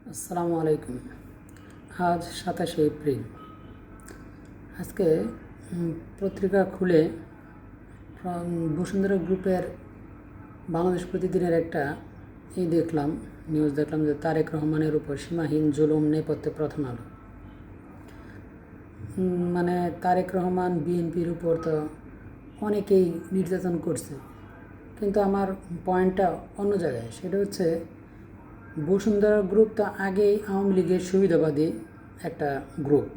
আসসালামু আলাইকুম। আজ 27শে এপ্রিল। আজকে পত্রিকা খুলে বসুন্ধরা গ্রুপের বাংলাদেশ প্রতিদিনের একটা নিউজ দেখলাম যে তারেক রহমানের উপর সীমাহীন জুলুম নেপথ্যে প্রথম আলো। মানে তারেক রহমান বিএনপির উপর তো অনেকেই নির্যাতন করছে, কিন্তু আমার পয়েন্টটা অন্য জায়গায়। সেটা হচ্ছে বসুন্ধরা গ্রুপ তো আগেই আওয়ামী লীগের সুবিধাবাদী একটা গ্রুপ।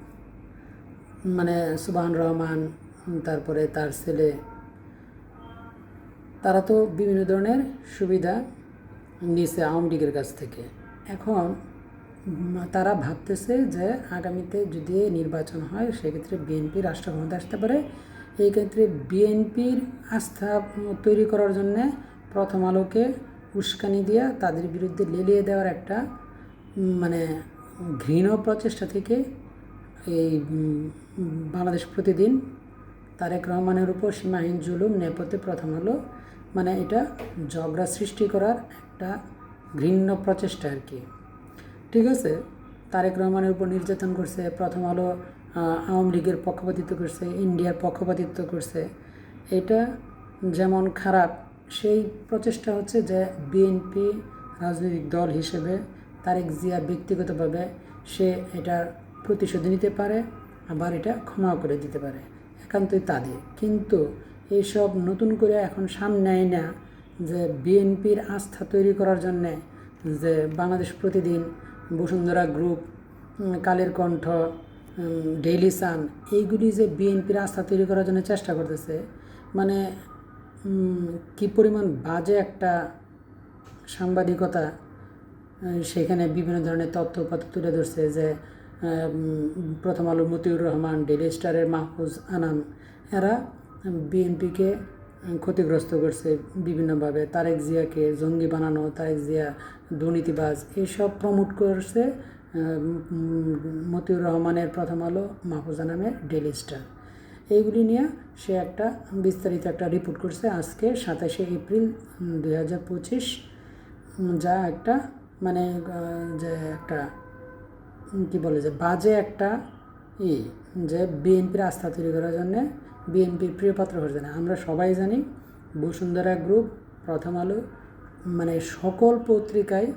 মানে সুবহান রহমান, তারপরে তার ছেলে, তারা তো বিভিন্ন ধরনের সুবিধা নিয়েছে আওয়ামী লীগের কাছ থেকে। এখন তারা ভাবতেছে যে আগামীতে যদি নির্বাচন হয় সেক্ষেত্রে বিএনপি রাষ্ট্র ক্ষমতা আসতে পারে। এই ক্ষেত্রে বিএনপির আস্থা তৈরি করার জন্যে প্রথম আলোকে উস্কানি দিয়া তাদের বিরুদ্ধে লেলিয়ে দেওয়ার একটা মানে ঘৃণ প্রচেষ্টা থেকে এই বাংলাদেশ প্রতিদিন তারেক রহমানের উপর সীমাহীন জুলুম নেপথ্যে প্রথম আলো, মানে এটা ঝগড়া সৃষ্টি করার একটা ঘৃণ্য প্রচেষ্টা আর কি। ঠিক আছে, তারেক রহমানের উপর নির্যাতন করছে প্রথম আলো, আওয়ামী লীগের পক্ষপাতিত্ব করছে, ইন্ডিয়ার পক্ষপাতিত্ব করছে। এটা যেমন খারাপ, সেই প্রচেষ্টা হচ্ছে যে বিএনপি রাজনৈতিক দল হিসেবে তারেক জিয়া ব্যক্তিগতভাবে সে এটার প্রতিশোধ নিতে পারে, আবার এটা ক্ষমাও করে দিতে পারে, একান্তই তাদের। কিন্তু এইসব নতুন করে এখন সামনে আয় না যে বিএনপির আস্থা তৈরি করার জন্যে যে বাংলাদেশ প্রতিদিন, Bashundhara group, Kaler Kantho, Daily Sun, এইগুলি যে বিএনপির আস্থা তৈরি করার জন্য চেষ্টা করতেছে, মানে কী পরিমাণ বাজে একটা সাংবাদিকতা। সেখানে বিভিন্ন ধরনের তথ্যপাত্র তুলে ধরছে যে প্রথম আলো মতিউর রহমান, ডেইলি স্টারের মাহফুজ আনাম, এরা বিএনপিকে ক্ষতিগ্রস্ত করছে বিভিন্নভাবে। তারেক জিয়াকে জঙ্গি বানানো, তারেক জিয়া দুর্নীতিবাজ, এইসব প্রমোট করছে মতিউর রহমানের প্রথম আলো, মাহফুজ আনামের ডেইলি স্টার। এইগুলি নিয়ে সে একটা বিস্তারিত একটা রিপোর্ট করছে আজকে 27শে এপ্রিল 2025, যা একটা মানে যে একটা কী বলে যে বাজে একটা যে বিএনপির আস্থা তৈরি করার জন্যে, বিএনপির প্রিয়পাত্র হচ্ছে না। আমরা সবাই জানি বসুন্ধরা গ্রুপ, প্রথম আলো, মানে সকল পত্রিকায়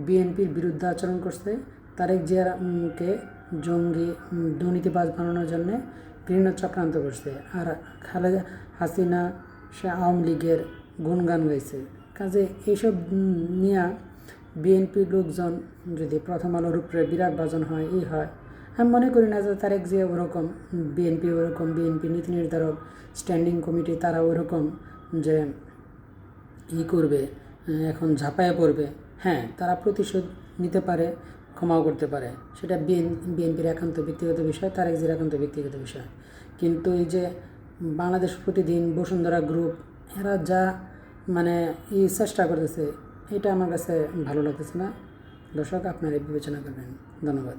বিএনপির বিরুদ্ধে আচরণ করছে। তারেক জিয়াকে জঙ্গি দুর্নীতিবাজ বানানোর জন্যে ঘৃণ্য চক্রান্ত করছে। আর খালেদা হাসিনা সে আওয়ামী লীগের গুণগান গাইছে। কাজে এইসব নিয়ে বিএনপির লোকজন যদি প্রথম আলোর উপরে বিরাট বাজন হয়, হয়, আমি মনে করি না যে তারেক জিয়া ওরকম, বিএনপি ওরকম, বিএনপি নীতি নির্ধারক স্ট্যান্ডিং কমিটি তারা ওরকম যে করবে, এখন ঝাঁপায়ে পড়বে। হ্যাঁ, তারা প্রতিশোধ নিতে পারে, ক্ষমাও করতে পারে, সেটা বিএনপির একান্ত ব্যক্তিগত বিষয়, তারেক জিয়ার একান্ত ব্যক্তিগত বিষয়। কিন্তু এই যে বাংলাদেশ প্রতিদিন, বসুন্ধরা গ্রুপ, এরা যা মানে চেষ্টা করতেছে, এটা আমার কাছে ভালো লাগতেছে না। দর্শক, আপনারা বিবেচনা করবেন। ধন্যবাদ।